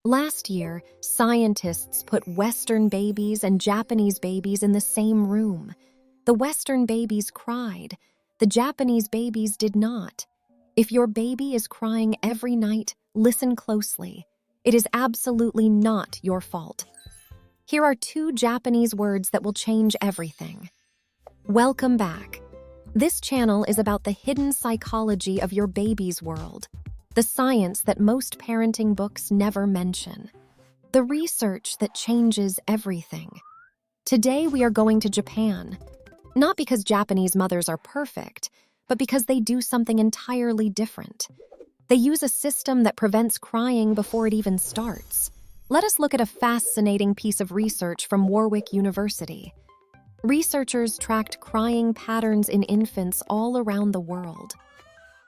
Last year, scientists put Western babies and Japanese babies in the same room. The Western babies cried. The Japanese babies did not. If your baby is crying every night, listen closely. It is absolutely not your fault. Here are 2 Japanese words that will change everything. Welcome back. This channel is about the hidden psychology of your baby's world, the science that most parenting books never mention, the research that changes everything. Today we are going to Japan, not because Japanese mothers are perfect, but because they do something entirely different. They use a system that prevents crying before it even starts. Let us look at a fascinating piece of research from Warwick University. Researchers tracked crying patterns in infants all around the world.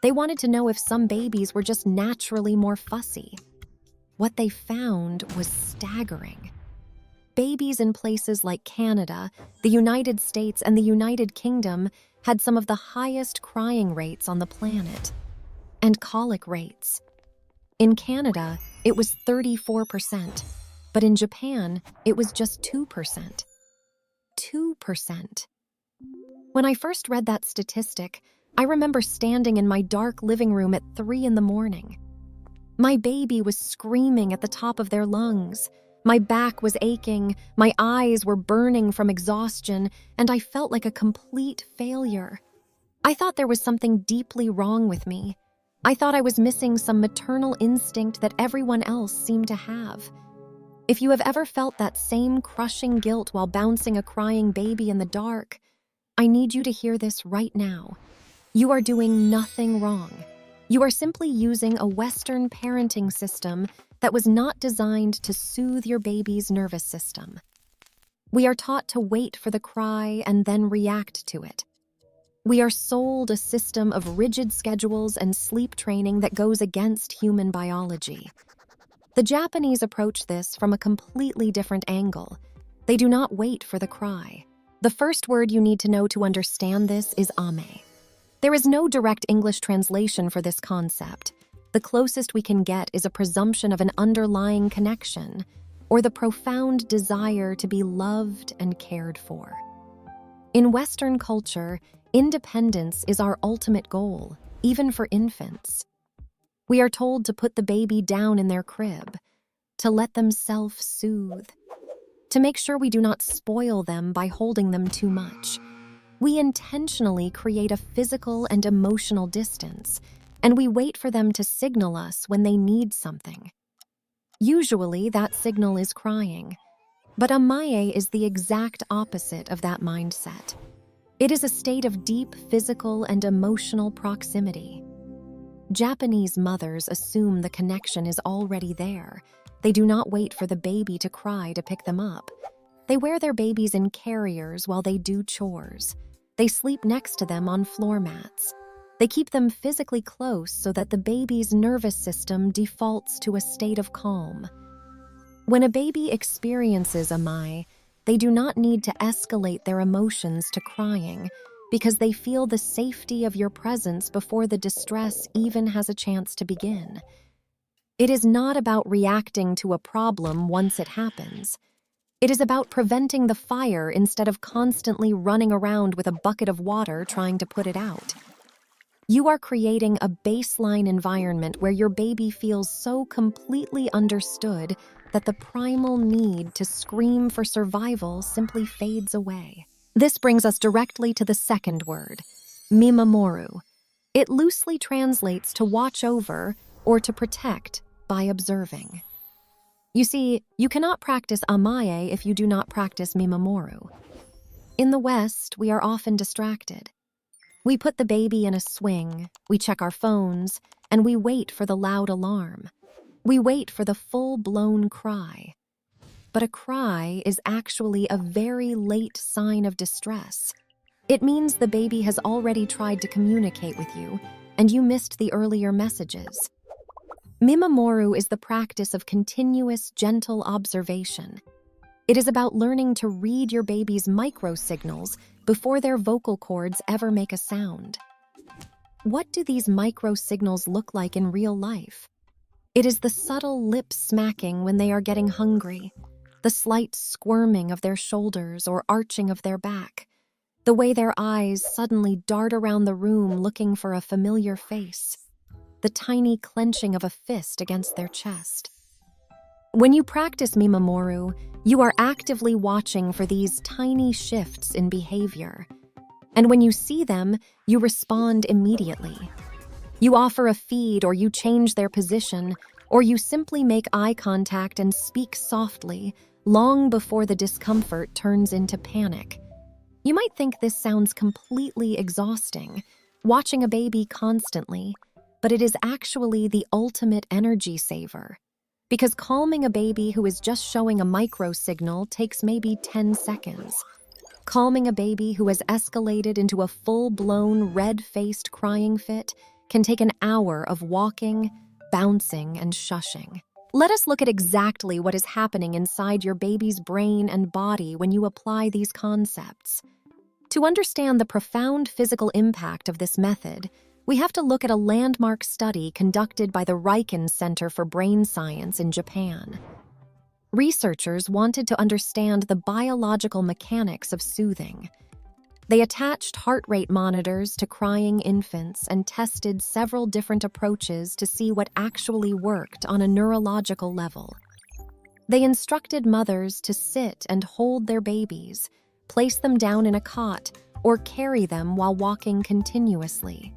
They wanted to know if some babies were just naturally more fussy. What they found was staggering. Babies in places like Canada, the United States, and the United Kingdom had some of the highest crying rates on the planet, and colic rates. In Canada, it was 34%, but in Japan, it was just 2%. 2%. When I first read that statistic, I remember standing in my dark living room at 3 in the morning. My baby was screaming at the top of their lungs. My back was aching, my eyes were burning from exhaustion, and I felt like a complete failure. I thought there was something deeply wrong with me. I thought I was missing some maternal instinct that everyone else seemed to have. If you have ever felt that same crushing guilt while bouncing a crying baby in the dark, I need you to hear this right now. You are doing nothing wrong. You are simply using a Western parenting system that was not designed to soothe your baby's nervous system. We are taught to wait for the cry and then react to it. We are sold a system of rigid schedules and sleep training that goes against human biology. The Japanese approach this from a completely different angle. They do not wait for the cry. The first word you need to know to understand this is Amae. There is no direct English translation for this concept. The closest we can get is a presumption of an underlying connection, or the profound desire to be loved and cared for. In Western culture, independence is our ultimate goal, even for infants. We are told to put the baby down in their crib, to let them self-soothe, to make sure we do not spoil them by holding them too much. We intentionally create a physical and emotional distance, and we wait for them to signal us when they need something. Usually, that signal is crying, but Amae is the exact opposite of that mindset. It is a state of deep physical and emotional proximity. Japanese mothers assume the connection is already there. They do not wait for the baby to cry to pick them up. They wear their babies in carriers while they do chores. They sleep next to them on floor mats. They keep them physically close so that the baby's nervous system defaults to a state of calm. When a baby experiences Amae, they do not need to escalate their emotions to crying because they feel the safety of your presence before the distress even has a chance to begin. It is not about reacting to a problem once it happens. It is about preventing the fire instead of constantly running around with a bucket of water trying to put it out. You are creating a baseline environment where your baby feels so completely understood that the primal need to scream for survival simply fades away. This brings us directly to the second word, Mimamoru. It loosely translates to watch over or to protect by observing. You see, you cannot practice Amae if you do not practice Mimamoru. In the West, we are often distracted. We put the baby in a swing, we check our phones, and we wait for the loud alarm. We wait for the full-blown cry. But a cry is actually a very late sign of distress. It means the baby has already tried to communicate with you, and you missed the earlier messages. Mimamoru is the practice of continuous, gentle observation. It is about learning to read your baby's micro-signals before their vocal cords ever make a sound. What do these micro-signals look like in real life? It is the subtle lip smacking when they are getting hungry, the slight squirming of their shoulders or arching of their back, the way their eyes suddenly dart around the room looking for a familiar face, the tiny clenching of a fist against their chest. When you practice Mimamoru, you are actively watching for these tiny shifts in behavior. And when you see them, you respond immediately. You offer a feed, or you change their position, or you simply make eye contact and speak softly, long before the discomfort turns into panic. You might think this sounds completely exhausting, watching a baby constantly, but it is actually the ultimate energy saver. Because calming a baby who is just showing a micro signal takes maybe 10 seconds. Calming a baby who has escalated into a full-blown, red-faced crying fit can take an hour of walking, bouncing, and shushing. Let us look at exactly what is happening inside your baby's brain and body when you apply these concepts. To understand the profound physical impact of this method, we have to look at a landmark study conducted by the RIKEN Center for Brain Science in Japan. Researchers wanted to understand the biological mechanics of soothing. They attached heart rate monitors to crying infants and tested several different approaches to see what actually worked on a neurological level. They instructed mothers to sit and hold their babies, place them down in a cot, or carry them while walking continuously.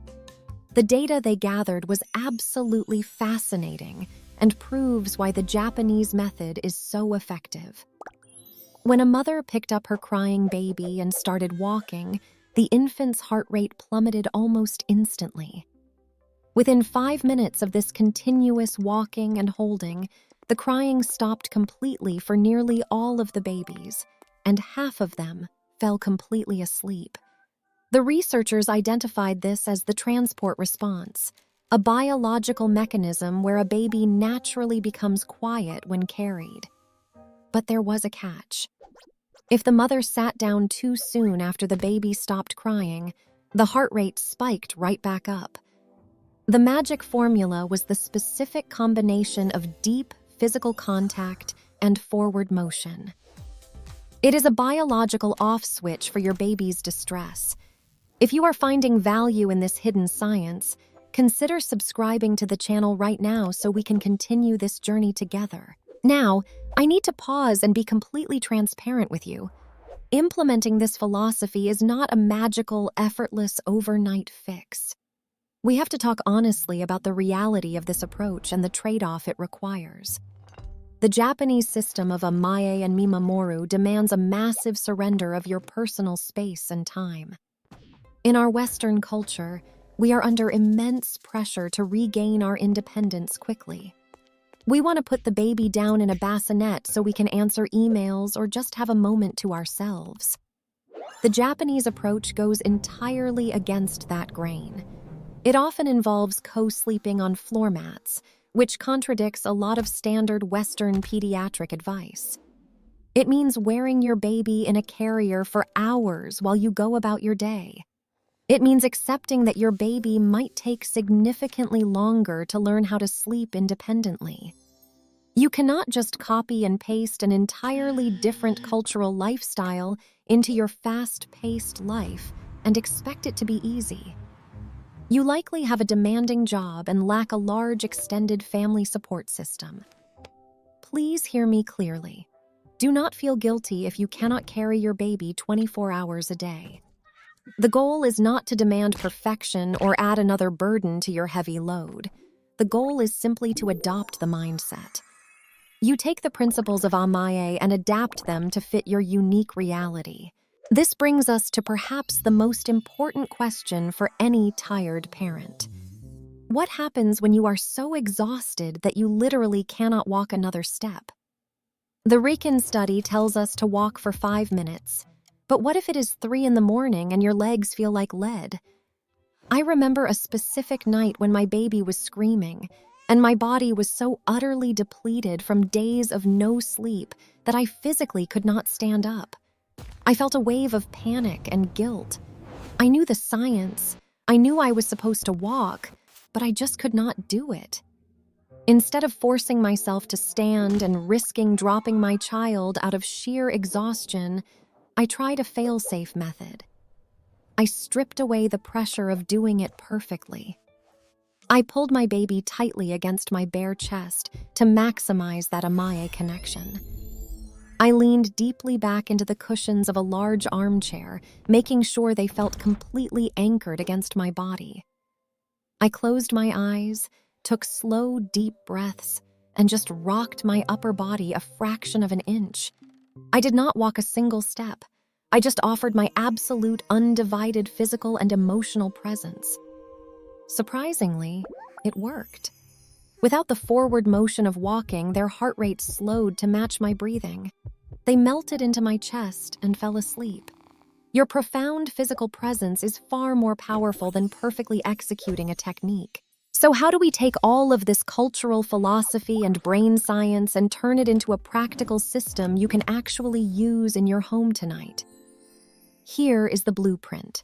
The data they gathered was absolutely fascinating and proves why the Japanese method is so effective. When a mother picked up her crying baby and started walking, the infant's heart rate plummeted almost instantly. Within 5 minutes of this continuous walking and holding, the crying stopped completely for nearly all of the babies, and half of them fell completely asleep. The researchers identified this as the transport response, a biological mechanism where a baby naturally becomes quiet when carried. But there was a catch. If the mother sat down too soon after the baby stopped crying, the heart rate spiked right back up. The magic formula was the specific combination of deep physical contact and forward motion. It is a biological off switch for your baby's distress. If you are finding value in this hidden science, consider subscribing to the channel right now so we can continue this journey together. Now, I need to pause and be completely transparent with you. Implementing this philosophy is not a magical, effortless overnight fix. We have to talk honestly about the reality of this approach and the trade-off it requires. The Japanese system of Amae and Mimamoru demands a massive surrender of your personal space and time. In our Western culture, we are under immense pressure to regain our independence quickly. We want to put the baby down in a bassinet so we can answer emails or just have a moment to ourselves. The Japanese approach goes entirely against that grain. It often involves co-sleeping on floor mats, which contradicts a lot of standard Western pediatric advice. It means wearing your baby in a carrier for hours while you go about your day. It means accepting that your baby might take significantly longer to learn how to sleep independently. You cannot just copy and paste an entirely different cultural lifestyle into your fast-paced life and expect it to be easy. You likely have a demanding job and lack a large extended family support system. Please hear me clearly. Do not feel guilty if you cannot carry your baby 24 hours a day. The goal is not to demand perfection or add another burden to your heavy load. The goal is simply to adopt the mindset. You take the principles of Amae and adapt them to fit your unique reality. This brings us to perhaps the most important question for any tired parent. What happens when you are so exhausted that you literally cannot walk another step? The RIKEN study tells us to walk for 5 minutes. But what if it is 3 in the morning and your legs feel like lead? I remember a specific night when my baby was screaming, and my body was so utterly depleted from days of no sleep that I physically could not stand up. I felt a wave of panic and guilt. I knew the science. I knew I was supposed to walk, but I just could not do it. Instead of forcing myself to stand and risking dropping my child out of sheer exhaustion, I tried a failsafe method. I stripped away the pressure of doing it perfectly. I pulled my baby tightly against my bare chest to maximize that Amae connection. I leaned deeply back into the cushions of a large armchair, making sure they felt completely anchored against my body. I closed my eyes, took slow, deep breaths, and just rocked my upper body a fraction of an inch. I did not walk a single step. I just offered my absolute, undivided physical and emotional presence. Surprisingly, it worked. Without the forward motion of walking, their heart rate slowed to match my breathing. They melted into my chest and fell asleep. Your profound physical presence is far more powerful than perfectly executing a technique. So how do we take all of this cultural philosophy and brain science and turn it into a practical system you can actually use in your home tonight? Here is the blueprint.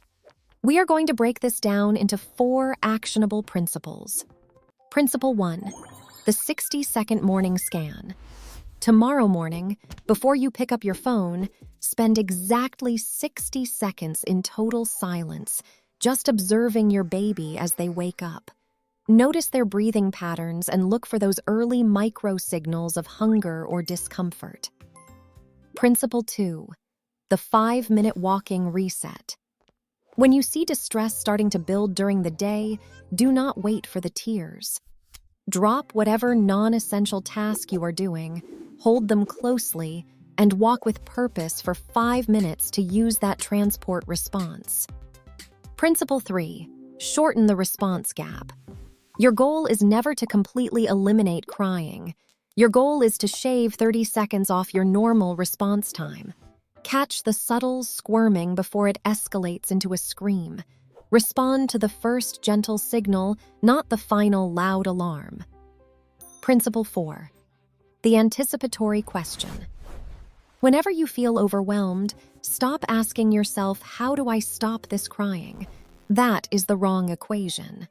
We are going to break this down into 4 actionable principles. Principle 1, the 60-second morning scan. Tomorrow morning, before you pick up your phone, spend exactly 60 seconds in total silence, just observing your baby as they wake up. Notice their breathing patterns and look for those early micro signals of hunger or discomfort. Principle 2, the 5-minute walking reset. When you see distress starting to build during the day, do not wait for the tears. Drop whatever non-essential task you are doing, hold them closely, and walk with purpose for 5 minutes to use that transport response. Principle 3, shorten the response gap. Your goal is never to completely eliminate crying. Your goal is to shave 30 seconds off your normal response time. Catch the subtle squirming before it escalates into a scream. Respond to the first gentle signal, not the final loud alarm. Principle 4, the anticipatory question. Whenever you feel overwhelmed, stop asking yourself, how do I stop this crying? That is the wrong equation.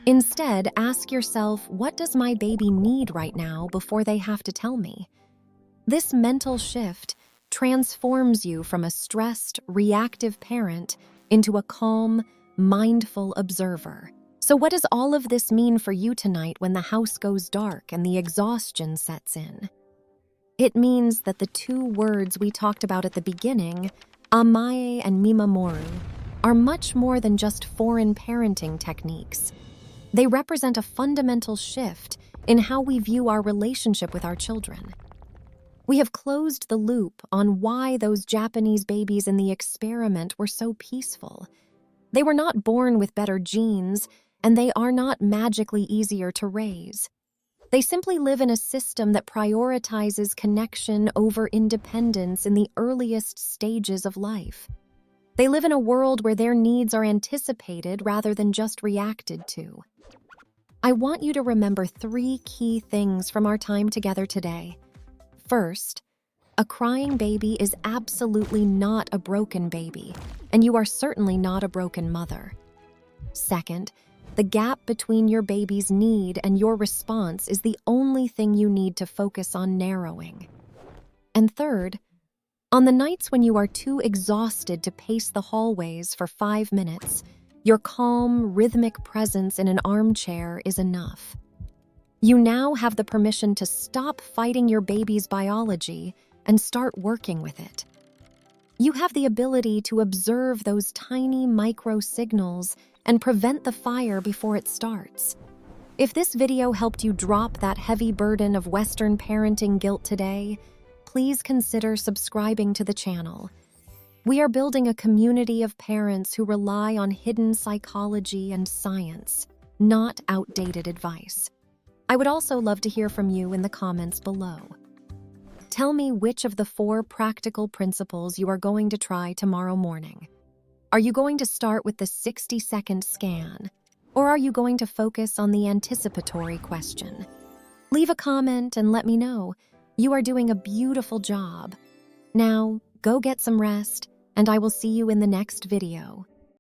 Instead, ask yourself, what does my baby need right now before they have to tell me? This mental shift transforms you from a stressed, reactive parent into a calm, mindful observer. So what does all of this mean for you tonight when the house goes dark and the exhaustion sets in? It means that the 2 words we talked about at the beginning, Amae and Mimamoru, are much more than just foreign parenting techniques. They represent a fundamental shift in how we view our relationship with our children. We have closed the loop on why those Japanese babies in the experiment were so peaceful. They were not born with better genes, and they are not magically easier to raise. They simply live in a system that prioritizes connection over independence in the earliest stages of life. They live in a world where their needs are anticipated rather than just reacted to. I want you to remember 3 key things from our time together today. First, a crying baby is absolutely not a broken baby, and you are certainly not a broken mother. Second, the gap between your baby's need and your response is the only thing you need to focus on narrowing. And third, on the nights when you are too exhausted to pace the hallways for 5 minutes, your calm, rhythmic presence in an armchair is enough. You now have the permission to stop fighting your baby's biology and start working with it. You have the ability to observe those tiny micro signals and prevent the fire before it starts. If this video helped you drop that heavy burden of Western parenting guilt today, please consider subscribing to the channel. We are building a community of parents who rely on hidden psychology and science, not outdated advice. I would also love to hear from you in the comments below. Tell me which of the 4 practical principles you are going to try tomorrow morning. Are you going to start with the 60-second scan, or are you going to focus on the anticipatory question? Leave a comment and let me know. You are doing a beautiful job. Now, go get some rest, and I will see you in the next video.